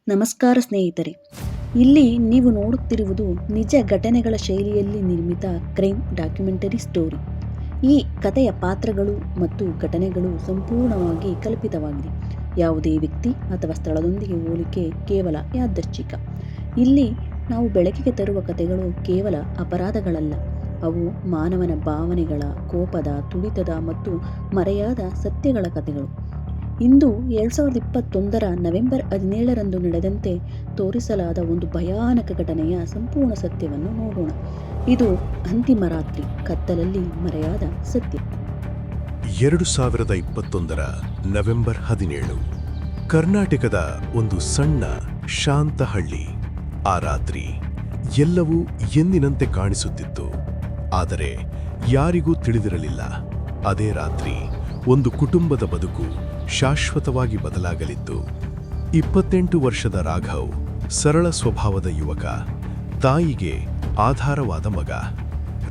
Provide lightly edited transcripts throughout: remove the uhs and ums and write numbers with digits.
ನಮಸ್ಕಾರ ಸ್ನೇಹಿತರೆ. ಇಲ್ಲಿ ನೀವು ನೋಡುತ್ತಿರುವುದು ನಿಜ ಘಟನೆಗಳ ಶೈಲಿಯಲ್ಲಿ ನಿರ್ಮಿತ ಕ್ರೈಮ್ ಡಾಕ್ಯುಮೆಂಟರಿ ಸ್ಟೋರಿ. ಈ ಕಥೆಯ ಪಾತ್ರಗಳು ಮತ್ತು ಘಟನೆಗಳು ಸಂಪೂರ್ಣವಾಗಿ ಕಲ್ಪಿತವಾಗಿದೆ. ಯಾವುದೇ ವ್ಯಕ್ತಿ ಅಥವಾ ಸ್ಥಳದೊಂದಿಗೆ ಹೋಲಿಕೆ ಕೇವಲ ಯಾದೃಚ್ಛಿಕ. ಇಲ್ಲಿ ನಾವು ಬೆಳಕಿಗೆ ತರುವ ಕಥೆಗಳು ಕೇವಲ ಅಪರಾಧಗಳಲ್ಲ, ಅವು ಮಾನವನ ಭಾವನೆಗಳ, ಕೋಪದ, ತುಳಿತದ ಮತ್ತು ಮರೆಯಾದ ಸತ್ಯಗಳ ಕಥೆಗಳು. ಇಂದು 2021 ನವೆಂಬರ್ 17ರಂದು ನಡೆದಂತೆ ತೋರಿಸಲಾದ ಒಂದು ಭಯಾನಕ ಘಟನೆಯ ಸಂಪೂರ್ಣ ಸತ್ಯವನ್ನು ನೋಡೋಣ. ಇದು ಅಂತಿಮ ರಾತ್ರಿ, ಕತ್ತಲಲ್ಲಿ ಮರೆಯಾದ ಸತ್ಯ. 2021 ನವೆಂಬರ್ 17 ಕರ್ನಾಟಕದ ಒಂದು ಸಣ್ಣ ಶಾಂತ ಹಳ್ಳಿ. ಆ ರಾತ್ರಿ ಎಲ್ಲವೂ ಎಂದಿನಂತೆ ಕಾಣಿಸುತ್ತಿತ್ತು. ಆದರೆ ಯಾರಿಗೂ ತಿಳಿದಿರಲಿಲ್ಲ, ಅದೇ ರಾತ್ರಿ ಒಂದು ಕುಟುಂಬದ ಬದುಕು ಶಾಶ್ವತವಾಗಿ ಬದಲಾಗಲಿದ್ದು. 28 ವರ್ಷದ ರಾಘವ್ ಸರಳ ಸ್ವಭಾವದ ಯುವಕ, ತಾಯಿಗೆ ಆಧಾರವಾದ ಮಗ.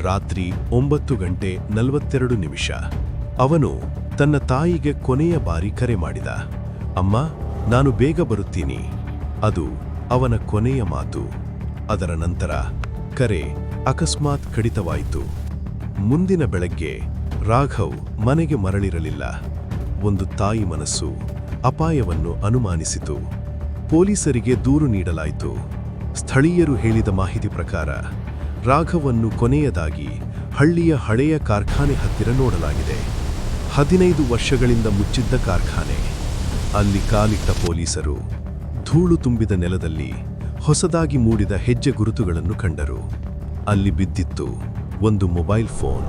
ರಾತ್ರಿ 9:42 ಅವನು ತನ್ನ ತಾಯಿಗೆ ಕೊನೆಯ ಬಾರಿ ಕರೆ ಮಾಡಿದ. ಅಮ್ಮ, ನಾನು ಬೇಗ ಬರುತ್ತೀನಿ. ಅದು ಅವನ ಕೊನೆಯ ಮಾತು. ಅದರ ನಂತರ ಕರೆ ಅಕಸ್ಮಾತ್ ಕಡಿತವಾಯಿತು. ಮುಂದಿನ ಬೆಳಗ್ಗೆ ರಾಘವ್ ಮನೆಗೆ ಮರಳಿರಲಿಲ್ಲ. ಒಂದು ತಾಯಿ ಮನಸ್ಸು ಅಪಾಯವನ್ನು ಅನುಮಾನಿಸಿತು. ಪೊಲೀಸರಿಗೆ ದೂರು ನೀಡಲಾಯಿತು. ಸ್ಥಳೀಯರು ಹೇಳಿದ ಮಾಹಿತಿ ಪ್ರಕಾರ ರಾಘವನ್ನು ಕೊನೆಯದಾಗಿ ಹಳ್ಳಿಯ ಹಳೆಯ ಕಾರ್ಖಾನೆ ಹತ್ತಿರ ನೋಡಲಾಗಿದೆ. 15 ವರ್ಷಗಳಿಂದ ಮುಚ್ಚಿದ್ದ ಕಾರ್ಖಾನೆ. ಅಲ್ಲಿ ಕಾಲಿಟ್ಟ ಪೊಲೀಸರು ಧೂಳು ತುಂಬಿದ ನೆಲದಲ್ಲಿ ಹೊಸದಾಗಿ ಮೂಡಿದ ಹೆಜ್ಜೆ ಗುರುತುಗಳನ್ನು ಕಂಡರು. ಅಲ್ಲಿ ಬಿದ್ದಿತ್ತು ಒಂದು ಮೊಬೈಲ್ ಫೋನ್.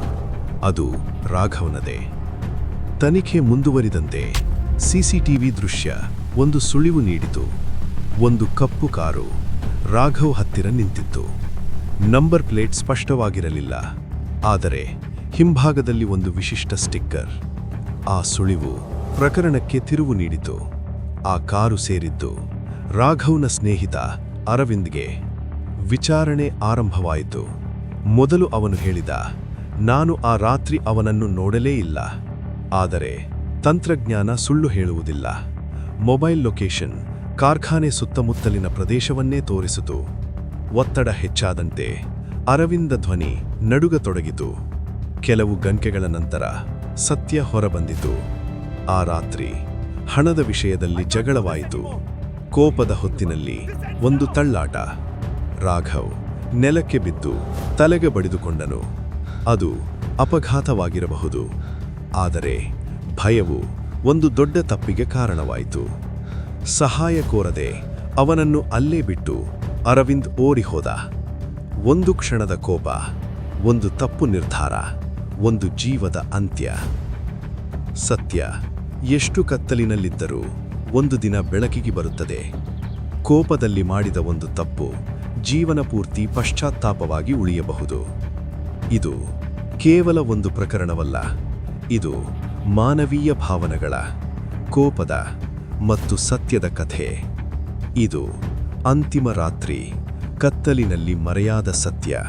ಅದು ರಾಘವನದೇ. ತನಿಖೆ ಮುಂದುವರಿದಂತೆ ಸಿಸಿಟಿವಿ ದೃಶ್ಯ ಒಂದು ಸುಳಿವು ನೀಡಿತು. ಒಂದು ಕಪ್ಪು ಕಾರು ರಾಘವ್ ಹತ್ತಿರ ನಿಂತಿತ್ತು. ನಂಬರ್ ಪ್ಲೇಟ್ ಸ್ಪಷ್ಟವಾಗಿರಲಿಲ್ಲ, ಆದರೆ ಹಿಂಭಾಗದಲ್ಲಿ ಒಂದು ವಿಶಿಷ್ಟ ಸ್ಟಿಕ್ಕರ್. ಆ ಸುಳಿವು ಪ್ರಕರಣಕ್ಕೆ ತಿರುವು ನೀಡಿತು. ಆ ಕಾರು ಸೇರಿದ್ದು ರಾಘವ್ನ ಸ್ನೇಹಿತ ಅರವಿಂದ್ಗೆ. ವಿಚಾರಣೆ ಆರಂಭವಾಯಿತು. ಮೊದಲು ಅವನು ಹೇಳಿದ, ನಾನು ಆ ರಾತ್ರಿ ಅವನನ್ನು ನೋಡಲೇ ಇಲ್ಲ. ಆದರೆ ತಂತ್ರಜ್ಞಾನ ಸುಳ್ಳು ಹೇಳುವುದಿಲ್ಲ. ಮೊಬೈಲ್ ಲೊಕೇಶನ್ ಕಾರ್ಖಾನೆ ಸುತ್ತಮುತ್ತಲಿನ ಪ್ರದೇಶವನ್ನೇ ತೋರಿಸಿತು. ಒತ್ತಡ ಹೆಚ್ಚಾದಂತೆ ಅರವಿಂದ ಧ್ವನಿ ನಡುಗತೊಡಗಿತು. ಕೆಲವು ಗಂಟೆಗಳ ನಂತರ ಸತ್ಯ ಹೊರಬಂದಿತು. ಆ ರಾತ್ರಿ ಹಣದ ವಿಷಯದಲ್ಲಿ ಜಗಳವಾಯಿತು. ಕೋಪದ ಹೊತ್ತಿನಲ್ಲಿ ಒಂದು ತಳ್ಳಾಟ. ರಾಘವ್ ನೆಲಕ್ಕೆ ಬಿದ್ದು ತಲೆಗೆ ಬಡಿದುಕೊಂಡನು. ಅದು ಅಪಘಾತವಾಗಿರಬಹುದು, ಆದರೆ ಭಯವು ಒಂದು ದೊಡ್ಡ ತಪ್ಪಿಗೆ ಕಾರಣವಾಯಿತು. ಸಹಾಯ ಕೋರದೆ ಅವನನ್ನು ಅಲ್ಲೇ ಬಿಟ್ಟು ಅರವಿಂದ್ ಓಡಿಹೋದ. ಒಂದು ಕ್ಷಣದ ಕೋಪ, ಒಂದು ತಪ್ಪು ನಿರ್ಧಾರ, ಒಂದು ಜೀವದ ಅಂತ್ಯ. ಸತ್ಯ ಎಷ್ಟು ಕತ್ತಲಿನಲ್ಲಿದ್ದರೂ ಒಂದು ದಿನ ಬೆಳಕಿಗೆ ಬರುತ್ತದೆ. ಕೋಪದಲ್ಲಿ ಮಾಡಿದ ಒಂದು ತಪ್ಪು ಜೀವನ ಪೂರ್ತಿ ಪಶ್ಚಾತ್ತಾಪವಾಗಿ ಉಳಿಯಬಹುದು. ಇದು ಕೇವಲ ಒಂದು ಪ್ರಕರಣವಲ್ಲ, ಇದು ಮಾನವೀಯ ಭಾವನೆಗಳ, ಕೋಪದ ಮತ್ತು ಸತ್ಯದ ಕಥೆ. ಇದು ಅಂತಿಮ ರಾತ್ರಿ, ಕತ್ತಲಿನಲ್ಲಿ ಮರೆಯಾದ ಸತ್ಯ.